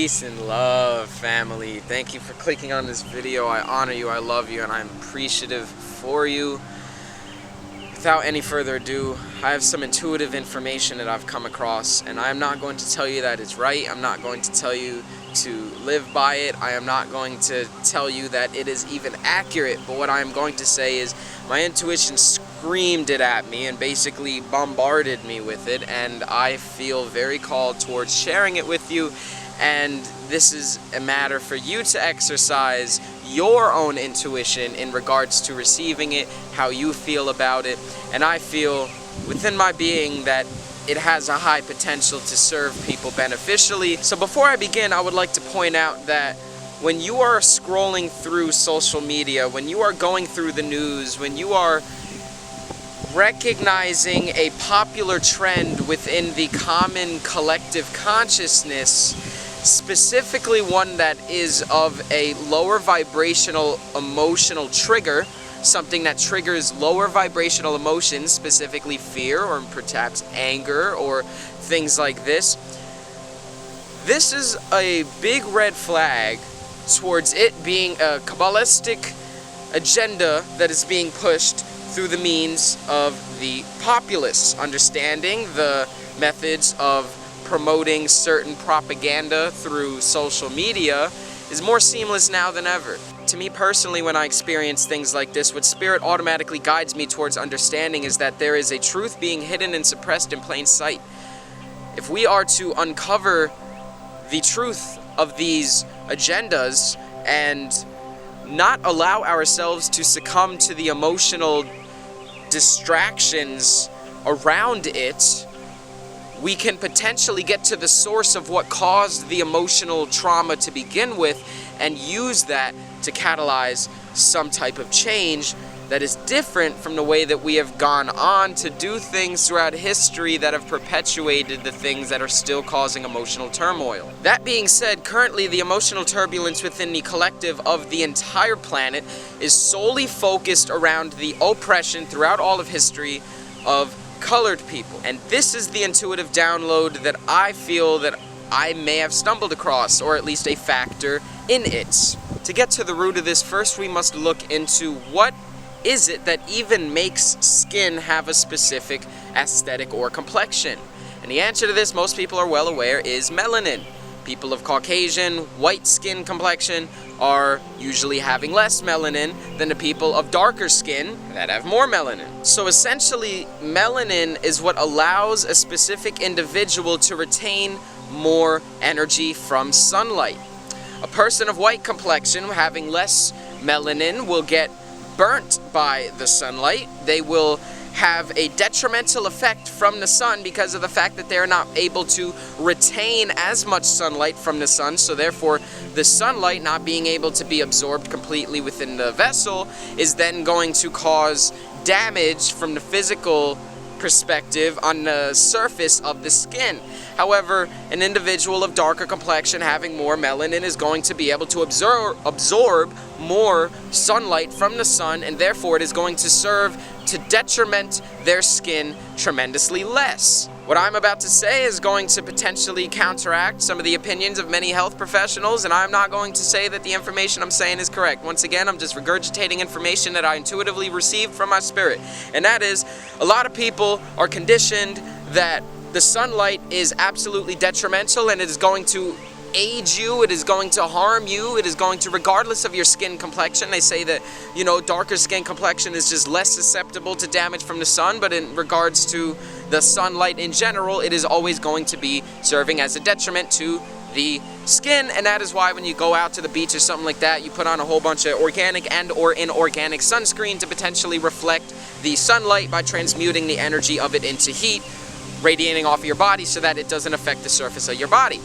Peace and love, family. Thank you for clicking on this video. I honor you, I love you, and I'm appreciative for you. Without any further ado, I have some intuitive information that I've come across, and I'm not going to tell you that it's right. I'm not going to tell you to live by it. I am not going to tell you that it is even accurate, but what I'm going to say is my intuition screamed it at me and basically bombarded me with it, and I feel very called towards sharing it with you. And this is a matter for you to exercise your own intuition in regards to receiving it, how you feel about it. And I feel within my being that it has a high potential to serve people beneficially. So before I begin, I would like to point out that when you are scrolling through social media, when you are going through the news, when you are recognizing a popular trend within the common collective consciousness, specifically one that is of a lower vibrational emotional trigger, something that triggers lower vibrational emotions, specifically fear or perhaps anger or things like this. This is a big red flag towards it being a Kabbalistic agenda that is being pushed through the means of the populace. Understanding the methods of promoting certain propaganda through social media is more seamless now than ever. To me personally, when I experience things like this, what spirit automatically guides me towards understanding is that there is a truth being hidden and suppressed in plain sight. If we are to uncover the truth of these agendas and not allow ourselves to succumb to the emotional distractions around it, we can potentially get to the source of what caused the emotional trauma to begin with and use that to catalyze some type of change that is different from the way that we have gone on to do things throughout history that have perpetuated the things that are still causing emotional turmoil. That being said, currently the emotional turbulence within the collective of the entire planet is solely focused around the oppression throughout all of history of colored people. And this is the intuitive download that I feel that I may have stumbled across, or at least a factor in it. To get to the root of this, first we must look into what is it that even makes skin have a specific aesthetic or complexion. And the answer to this, most people are well aware, is melanin. People of Caucasian, white skin complexion are usually having less melanin than the people of darker skin that have more melanin. So essentially, melanin is what allows a specific individual to retain more energy from sunlight. A person of white complexion having less melanin will get burnt by the sunlight. They will have a detrimental effect from the sun because of the fact that they're not able to retain as much sunlight from the sun, so therefore the sunlight not being able to be absorbed completely within the vessel is then going to cause damage from the physical perspective on the surface of the skin. However, an individual of darker complexion having more melanin is going to be able to absorb more sunlight from the sun, and therefore it is going to serve to detriment their skin tremendously less. What I'm about to say is going to potentially counteract some of the opinions of many health professionals, and I'm not going to say that the information I'm saying is correct. Once again, I'm just regurgitating information that I intuitively received from my spirit. And that is, a lot of people are conditioned that the sunlight is absolutely detrimental and it is going to age you, it is going to harm you, it is going to, regardless of your skin complexion. They say that, darker skin complexion is just less susceptible to damage from the sun, but in regards to the sunlight in general, it is always going to be serving as a detriment to the skin. And that is why when you go out to the beach or something like that, you put on a whole bunch of organic and or inorganic sunscreen to potentially reflect the sunlight by transmuting the energy of it into heat, radiating off of your body so that it doesn't affect the surface of your body.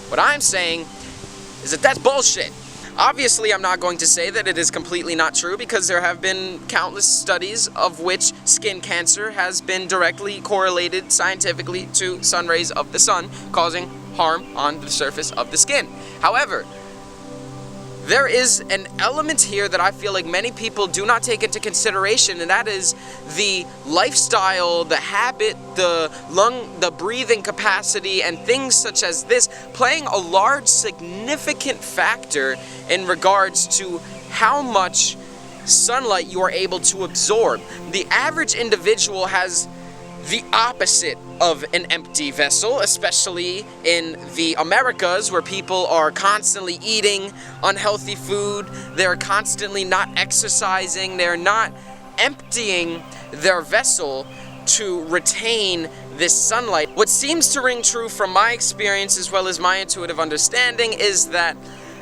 What I'm saying is that that's bullshit. Obviously, I'm not going to say that it is completely not true, because there have been countless studies of which skin cancer has been directly correlated scientifically to sun rays of the sun causing harm on the surface of the skin. However, there is an element here that I feel like many people do not take into consideration, and that is the lifestyle, the habit, the breathing capacity, and things such as this playing a large, significant factor in regards to how much sunlight you are able to absorb. The average individual has the opposite of an empty vessel, especially in the Americas, where people are constantly eating unhealthy food, they're constantly not exercising, they're not emptying their vessel to retain this sunlight. What seems to ring true from my experience as well as my intuitive understanding is that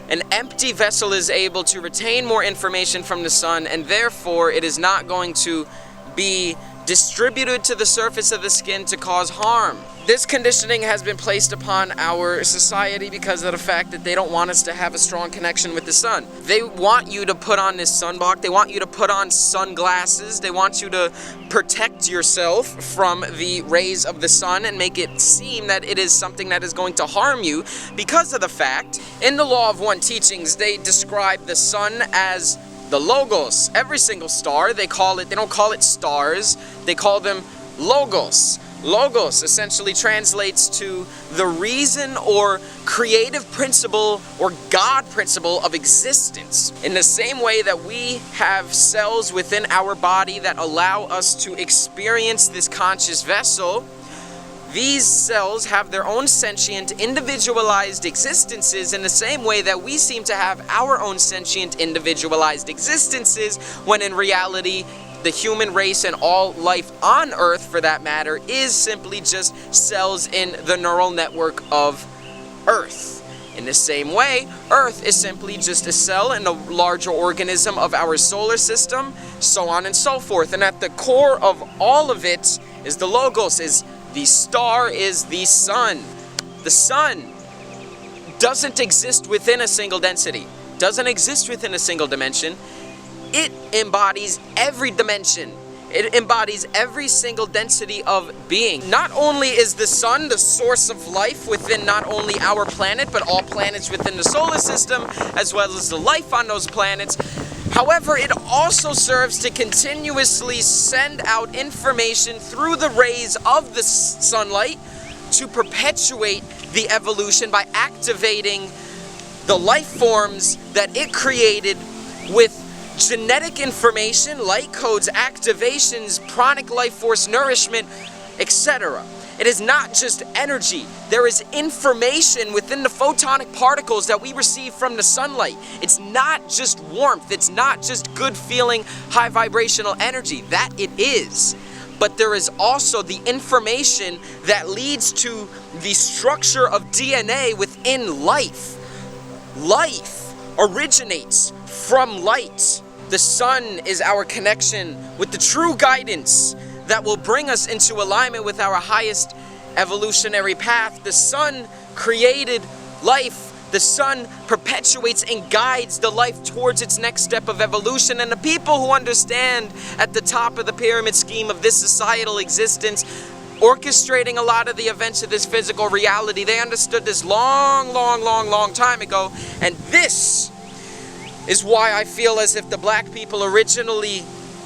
an empty vessel is able to retain more information from the sun, and therefore it is not going to be distributed to the surface of the skin to cause harm. This conditioning has been placed upon our society because of the fact that they don't want us to have a strong connection with the sun. They want you to put on this sunblock, they want you to put on sunglasses, they want you to protect yourself from the rays of the sun and make it seem that it is something that is going to harm you because of the fact, in the Law of One teachings, they describe the sun as the logos. Every single star, they don't call it stars, they call them logos. Logos essentially translates to the reason or creative principle or God principle of existence. In the same way that we have cells within our body that allow us to experience this conscious vessel, these cells have their own sentient, individualized existences in the same way that we seem to have our own sentient, individualized existences, when in reality, the human race and all life on Earth, for that matter, is simply just cells in the neural network of Earth. In the same way, Earth is simply just a cell in the larger organism of our solar system, so on and so forth. And at the core of all of it is the logos, the star is the sun. The sun doesn't exist within a single density, doesn't exist within a single dimension. It embodies every dimension. It embodies every single density of being. Not only is the sun the source of life within not only our planet, but all planets within the solar system, as well as the life on those planets. However, it also serves to continuously send out information through the rays of the sunlight to perpetuate the evolution by activating the life forms that it created with genetic information, light codes, activations, pranic life force, nourishment, etc. It is not just energy. There is information within the photonic particles that we receive from the sunlight. It's not just warmth. It's not just good feeling, high vibrational energy. That it is. But there is also the information that leads to the structure of DNA within life. Life originates from light. The sun is our connection with the true guidance that will bring us into alignment with our highest evolutionary path. The sun created life. The sun perpetuates and guides the life towards its next step of evolution. And the people who understand at the top of the pyramid scheme of this societal existence, orchestrating a lot of the events of this physical reality, they understood this long time ago. And this is why I feel as if the black people originally,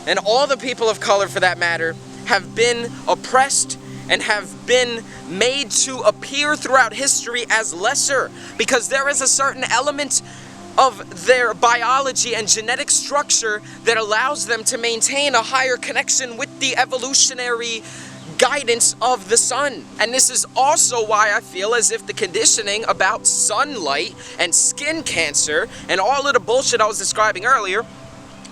and all the people of color for that matter, have been oppressed and have been made to appear throughout history as lesser, because there is a certain element of their biology and genetic structure that allows them to maintain a higher connection with the evolutionary guidance of the sun. And this is also why I feel as if the conditioning about sunlight and skin cancer and all of the bullshit I was describing earlier,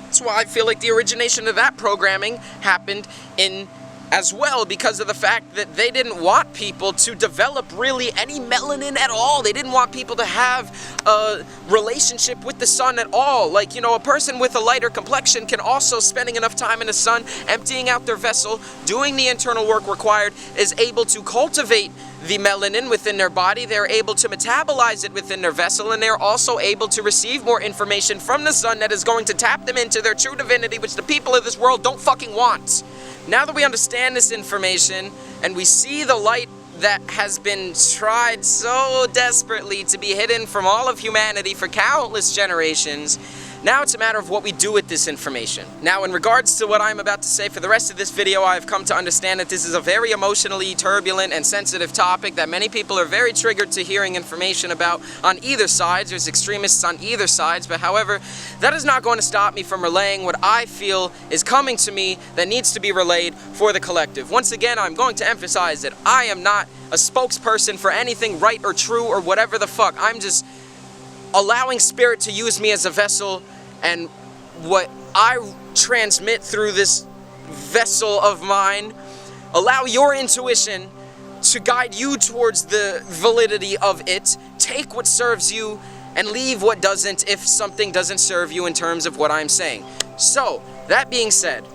that's why I feel like the origination of that programming happened in as well, because of the fact that they didn't want people to develop really any melanin at all. They didn't want people to have a relationship with the sun at all. Like, you know, a person with a lighter complexion can also, spending enough time in the sun, emptying out their vessel, doing the internal work required, is able to cultivate the melanin within their body. They're able to metabolize it within their vessel, and they're also able to receive more information from the sun that is going to tap them into their true divinity, which the people of this world don't fucking want. Now that we understand this information and we see the light that has been tried so desperately to be hidden from all of humanity for countless generations. Now it's a matter of what we do with this information. Now, in regards to what I'm about to say, for the rest of this video, I've come to understand that this is a very emotionally turbulent and sensitive topic that many people are very triggered to hearing information about on either sides. There's extremists on either sides, but however, that is not going to stop me from relaying what I feel is coming to me that needs to be relayed for the collective. Once again, I'm going to emphasize that I am not a spokesperson for anything right or true or whatever the fuck. I'm just allowing Spirit to use me as a vessel, and what I transmit through this vessel of mine, allow your intuition to guide you towards the validity of it. Take what serves you and leave what doesn't if something doesn't serve you in terms of what I'm saying. So, that being said,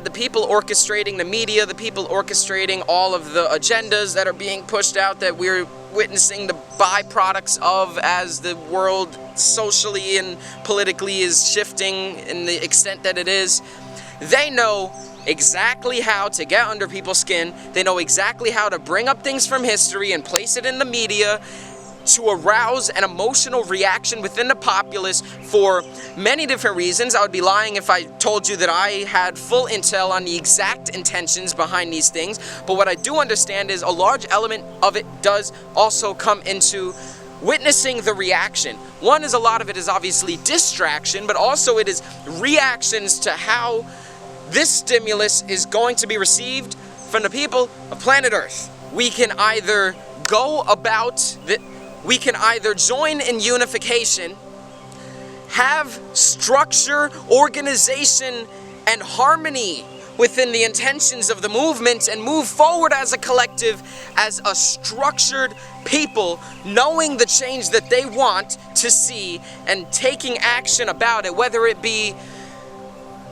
the people orchestrating the media, the people orchestrating all of the agendas that are being pushed out that we're witnessing the byproducts of as the world socially and politically is shifting in the extent that it is, they know exactly how to get under people's skin. They know exactly how to bring up things from history and place it in the media to arouse an emotional reaction within the populace for many different reasons. I would be lying if I told you that I had full intel on the exact intentions behind these things, but what I do understand is a large element of it does also come into witnessing the reaction. One is a lot of it is obviously distraction, but also it is reactions to how this stimulus is going to be received from the people of planet Earth. We can either we can either join in unification, have structure, organization, and harmony within the intentions of the movement and move forward as a collective, as a structured people, knowing the change that they want to see and taking action about it, whether it be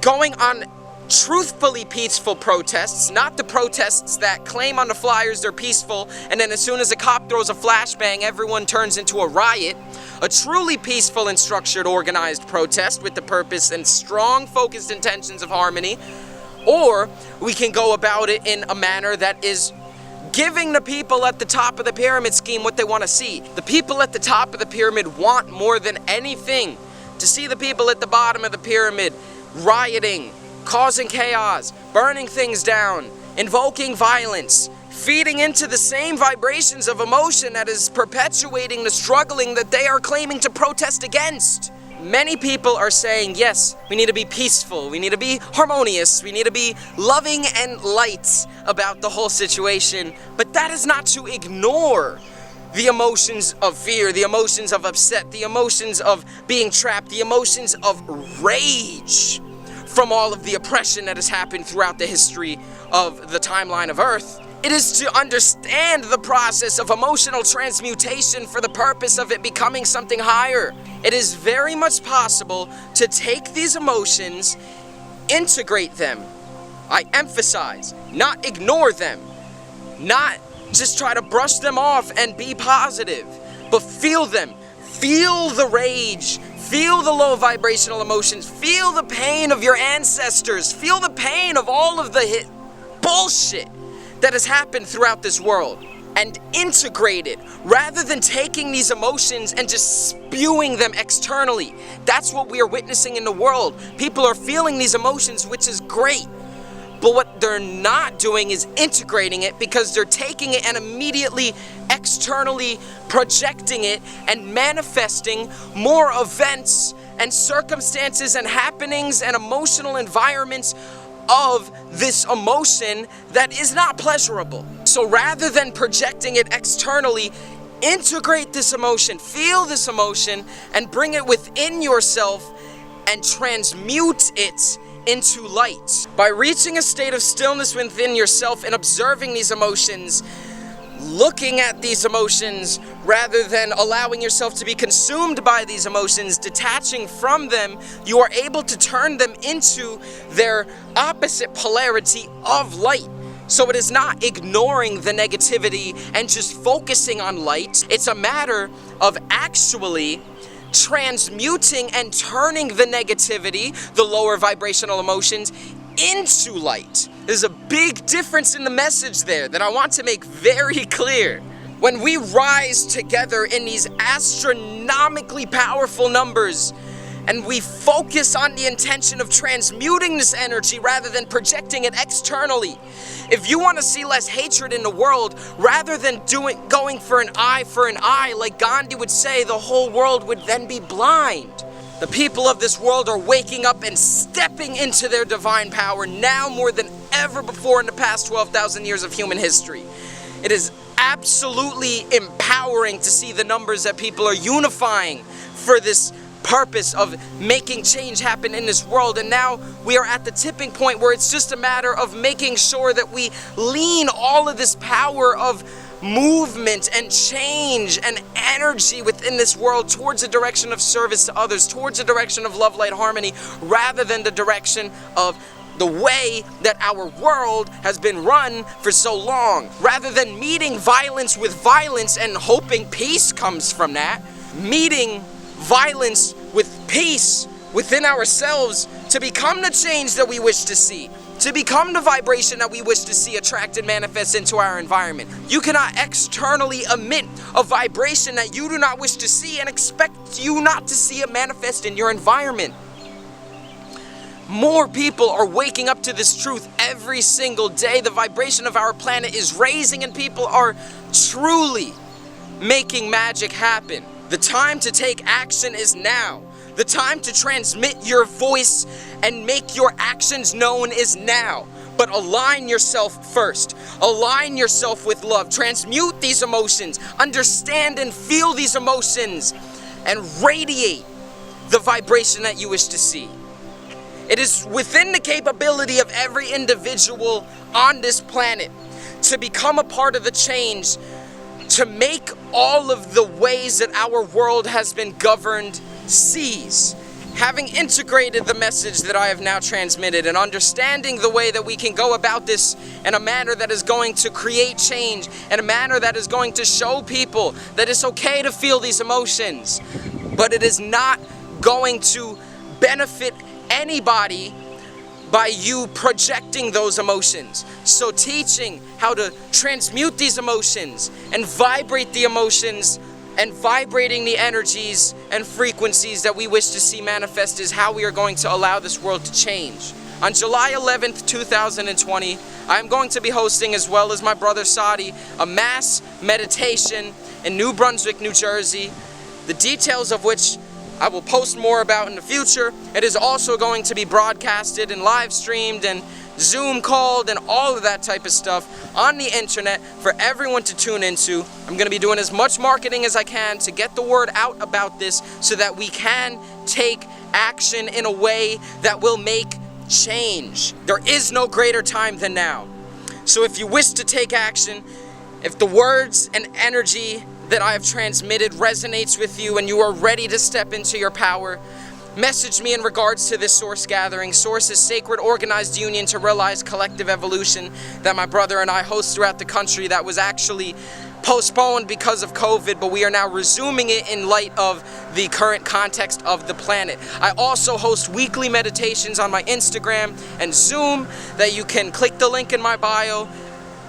going on truthfully peaceful protests, not the protests that claim on the flyers they're peaceful, and then as soon as a cop throws a flashbang, everyone turns into a riot. A truly peaceful and structured, organized protest with the purpose and strong, focused intentions of harmony. Or we can go about it in a manner that is giving the people at the top of the pyramid scheme what they want to see. The people at the top of the pyramid want more than anything to see the people at the bottom of the pyramid rioting, causing chaos, burning things down, invoking violence, feeding into the same vibrations of emotion that is perpetuating the struggling that they are claiming to protest against. Many people are saying, yes, we need to be peaceful, we need to be harmonious, we need to be loving and light about the whole situation, but that is not to ignore the emotions of fear, the emotions of upset, the emotions of being trapped, the emotions of rage from all of the oppression that has happened throughout the history of the timeline of Earth. It is to understand the process of emotional transmutation for the purpose of it becoming something higher. It is very much possible to take these emotions, integrate them. I emphasize, not ignore them, not just try to brush them off and be positive, but feel them. Feel the rage. Feel the low vibrational emotions. Feel the pain of your ancestors. Feel the pain of all of the bullshit that has happened throughout this world. And integrate it, rather than taking these emotions and just spewing them externally. That's what we are witnessing in the world. People are feeling these emotions, which is great. But what they're not doing is integrating it, because they're taking it and immediately externally projecting it and manifesting more events and circumstances and happenings and emotional environments of this emotion that is not pleasurable. So rather than projecting it externally, integrate this emotion, feel this emotion, and bring it within yourself and transmute it into light. By reaching a state of stillness within yourself and observing these emotions, looking at these emotions rather than allowing yourself to be consumed by these emotions, detaching from them, you are able to turn them into their opposite polarity of light. So it is not ignoring the negativity and just focusing on light. It's a matter of actually transmuting and turning the negativity, the lower vibrational emotions, into light. There's a big difference in the message there that I want to make very clear. When we rise together in these astronomically powerful numbers, and we focus on the intention of transmuting this energy rather than projecting it externally. If you want to see less hatred in the world, rather than going for an eye, like Gandhi would say, the whole world would then be blind. The people of this world are waking up and stepping into their divine power now more than ever before in the past 12,000 years of human history. It is absolutely empowering to see the numbers that people are unifying for this purpose of making change happen in this world. And now we are at the tipping point where it's just a matter of making sure that we lean all of this power of movement and change and energy within this world towards a direction of service to others, towards a direction of love, light, harmony, rather than the direction of the way that our world has been run for so long. Rather than meeting violence with violence and hoping peace comes from that, meeting violence with peace within ourselves to become the change that we wish to see, to become the vibration that we wish to see attract and manifest into our environment. You cannot externally emit a vibration that you do not wish to see and expect you not to see it manifest in your environment. More people are waking up to this truth every single day. The vibration of our planet is raising and people are truly making magic happen. The time to take action is now. The time to transmit your voice and make your actions known is now. But align yourself first. Align yourself with love. Transmute these emotions. Understand and feel these emotions. And radiate the vibration that you wish to see. It is within the capability of every individual on this planet to become a part of the change, to make all of the ways that our world has been governed cease. Having integrated the message that I have now transmitted and understanding the way that we can go about this in a manner that is going to create change, in a manner that is going to show people that it's okay to feel these emotions, but it is not going to benefit anybody by you projecting those emotions. So teaching how to transmute these emotions and vibrate the emotions and vibrating the energies and frequencies that we wish to see manifest is how we are going to allow this world to change. On July 11th, 2020, I am going to be hosting, as well as my brother Sadi, a mass meditation in New Brunswick, New Jersey, the details of which I will post more about in the future. It is also going to be broadcasted and live streamed and Zoom called and all of that type of stuff on the internet for everyone to tune into. I'm going to be doing as much marketing as I can to get the word out about this so that we can take action in a way that will make change. There is no greater time than now. So if you wish to take action, if the words and energy that I have transmitted resonates with you and you are ready to step into your power, message me in regards to this Source gathering. Source is sacred organized union to realize collective evolution that my brother and I host throughout the country that was actually postponed because of COVID, but we are now resuming it in light of the current context of the planet. I also host weekly meditations on my Instagram and Zoom that you can click the link in my bio.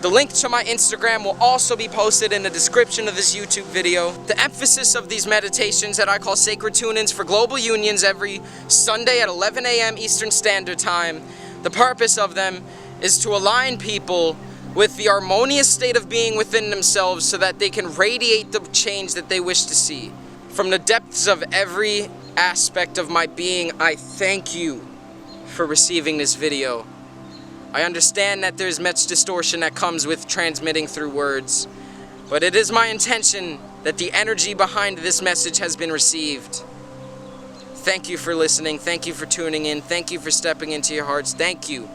The link to my Instagram will also be posted in the description of this YouTube video. The emphasis of these meditations that I call sacred tune-ins for global unions every Sunday at 11 a.m. Eastern Standard Time. The purpose of them is to align people with the harmonious state of being within themselves so that they can radiate the change that they wish to see. From the depths of every aspect of my being, I thank you for receiving this video. I understand that there's much distortion that comes with transmitting through words, but it is my intention that the energy behind this message has been received. Thank you for listening. Thank you for tuning in. Thank you for stepping into your hearts. Thank you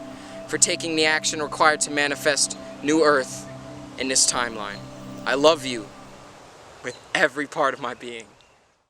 for taking the action required to manifest New Earth in this timeline. I love you with every part of my being.